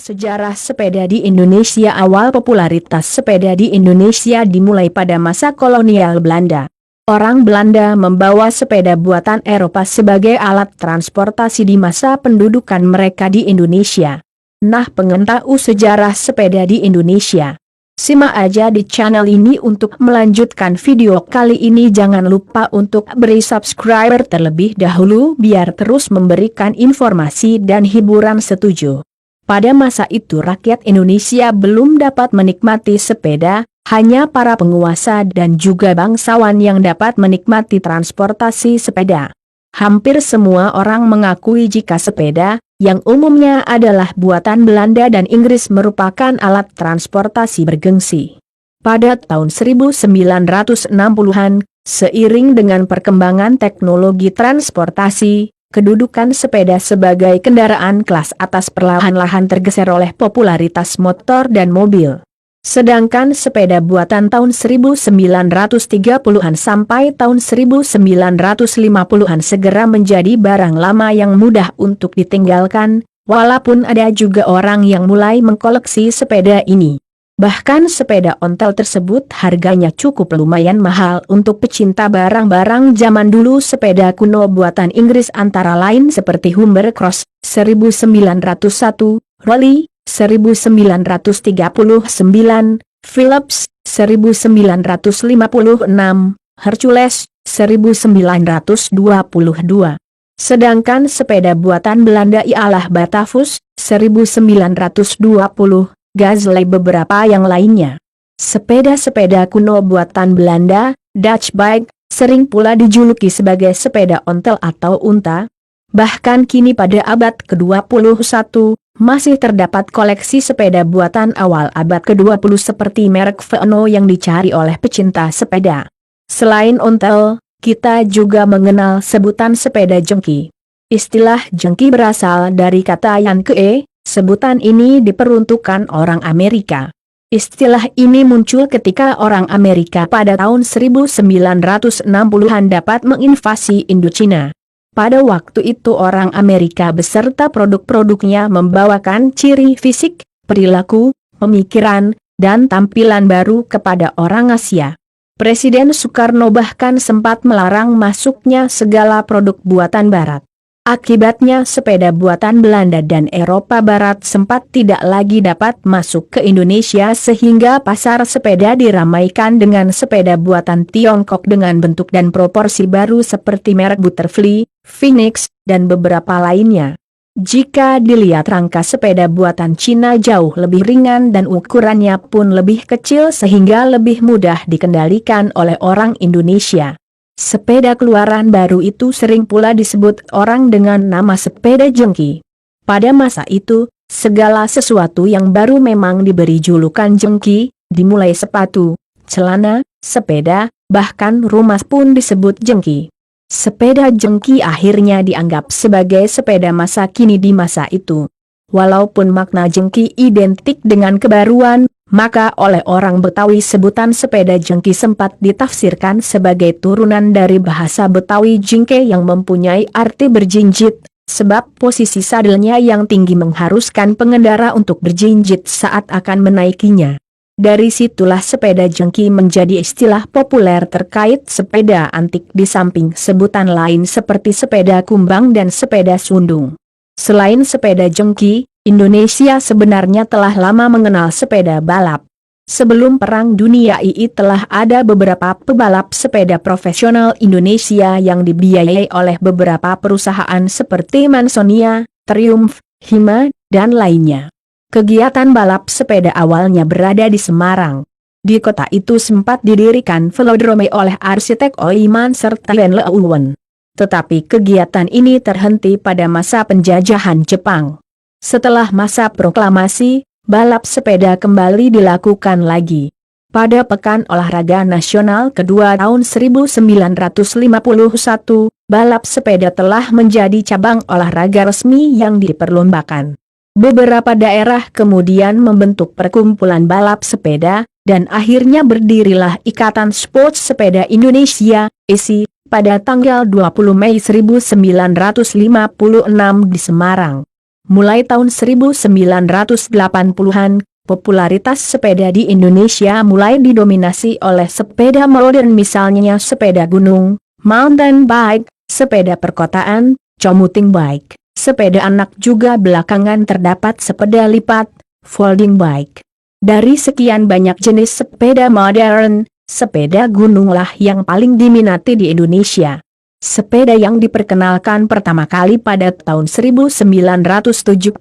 Sejarah sepeda di Indonesia. Awal popularitas sepeda di Indonesia dimulai pada masa kolonial Belanda. Orang Belanda membawa sepeda buatan Eropa sebagai alat transportasi di masa pendudukan mereka di Indonesia. Nah, pengen tahu sejarah sepeda di Indonesia? Simak aja di channel ini. Untuk melanjutkan video kali ini, jangan lupa untuk beri subscriber terlebih dahulu biar terus memberikan informasi dan hiburan. Setuju? Pada masa itu rakyat Indonesia belum dapat menikmati sepeda, hanya para penguasa dan juga bangsawan yang dapat menikmati transportasi sepeda. Hampir semua orang mengakui jika sepeda, yang umumnya adalah buatan Belanda dan Inggris, merupakan alat transportasi bergengsi. Pada tahun 1960-an, seiring dengan perkembangan teknologi transportasi, kedudukan sepeda sebagai kendaraan kelas atas perlahan-lahan tergeser oleh popularitas motor dan mobil. Sedangkan sepeda buatan tahun 1930-an sampai tahun 1950-an segera menjadi barang lama yang mudah untuk ditinggalkan, walaupun ada juga orang yang mulai mengkoleksi sepeda ini. Bahkan sepeda ontel tersebut harganya cukup lumayan mahal untuk pecinta barang-barang zaman dulu. Sepeda kuno buatan Inggris antara lain seperti Humber Cross 1901, Rolly 1939, Philips 1956, Hercules 1922. Sedangkan sepeda buatan Belanda ialah Batavus 1920, Gazelle beberapa yang lainnya. Sepeda-sepeda kuno buatan Belanda, Dutch bike, sering pula dijuluki sebagai sepeda ontel atau unta. Bahkan kini pada abad ke-21, masih terdapat koleksi sepeda buatan awal abad ke-20 seperti merek Veono yang dicari oleh pecinta sepeda. Selain ontel, kita juga mengenal sebutan sepeda jengki. Istilah jengki berasal dari kata yankee. Sebutan ini diperuntukkan orang Amerika. Istilah ini muncul ketika orang Amerika pada tahun 1960-an dapat menginvasi Indochina. Pada waktu itu orang Amerika beserta produk-produknya membawakan ciri fisik, perilaku, pemikiran, dan tampilan baru kepada orang Asia. Presiden Soekarno bahkan sempat melarang masuknya segala produk buatan Barat. Akibatnya sepeda buatan Belanda dan Eropa Barat sempat tidak lagi dapat masuk ke Indonesia sehingga pasar sepeda diramaikan dengan sepeda buatan Tiongkok dengan bentuk dan proporsi baru seperti merek Butterfly, Phoenix, dan beberapa lainnya. Jika dilihat rangka sepeda buatan Cina jauh lebih ringan dan ukurannya pun lebih kecil sehingga lebih mudah dikendalikan oleh orang Indonesia. Sepeda keluaran baru itu sering pula disebut orang dengan nama sepeda jengki. Pada masa itu, segala sesuatu yang baru memang diberi julukan jengki, dimulai sepatu, celana, sepeda, bahkan rumah pun disebut jengki. Sepeda jengki akhirnya dianggap sebagai sepeda masa kini di masa itu. Walaupun makna jengki identik dengan kebaruan, maka oleh orang Betawi sebutan sepeda jengki sempat ditafsirkan sebagai turunan dari bahasa Betawi jingke yang mempunyai arti berjinjit, sebab posisi sadelnya yang tinggi mengharuskan pengendara untuk berjinjit saat akan menaikinya. Dari situlah sepeda jengki menjadi istilah populer terkait sepeda antik di samping sebutan lain seperti sepeda kumbang dan sepeda sundung. Selain sepeda jengki, Indonesia sebenarnya telah lama mengenal sepeda balap. Sebelum Perang Dunia II telah ada beberapa pebalap sepeda profesional Indonesia yang dibiayai oleh beberapa perusahaan seperti Mansonia, Triumph, Hima, dan lainnya. Kegiatan balap sepeda awalnya berada di Semarang. Di kota itu sempat didirikan velodrome oleh arsitek Oiman serta Len Leuwen. Tetapi kegiatan ini terhenti pada masa penjajahan Jepang. Setelah masa proklamasi, balap sepeda kembali dilakukan lagi. Pada Pekan Olahraga Nasional kedua tahun 1951, balap sepeda telah menjadi cabang olahraga resmi yang diperlombakan. Beberapa daerah kemudian membentuk perkumpulan balap sepeda, dan akhirnya berdirilah Ikatan Sport Sepeda Indonesia, ISI, pada tanggal 20 Mei 1956 di Semarang. Mulai tahun 1980-an, popularitas sepeda di Indonesia mulai didominasi oleh sepeda modern, misalnya sepeda gunung, mountain bike, sepeda perkotaan, commuting bike, sepeda anak, juga belakangan terdapat sepeda lipat, folding bike. Dari sekian banyak jenis sepeda modern, sepeda gununglah yang paling diminati di Indonesia. Sepeda yang diperkenalkan pertama kali pada tahun 1977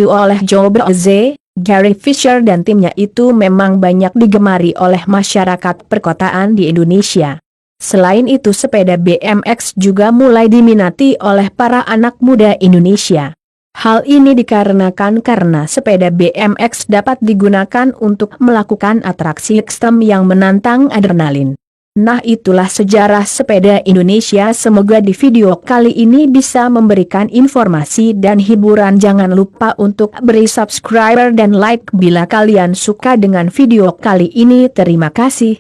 oleh Joe Bose, Gary Fisher dan timnya itu memang banyak digemari oleh masyarakat perkotaan di Indonesia. Selain itu, sepeda BMX juga mulai diminati oleh para anak muda Indonesia. Hal ini dikarenakan karena sepeda BMX dapat digunakan untuk melakukan atraksi ekstrem yang menantang adrenalin. Nah, itulah sejarah sepeda Indonesia. Semoga di video kali ini bisa memberikan informasi dan hiburan. Jangan lupa untuk beri subscribe dan like bila kalian suka dengan video kali ini. Terima kasih.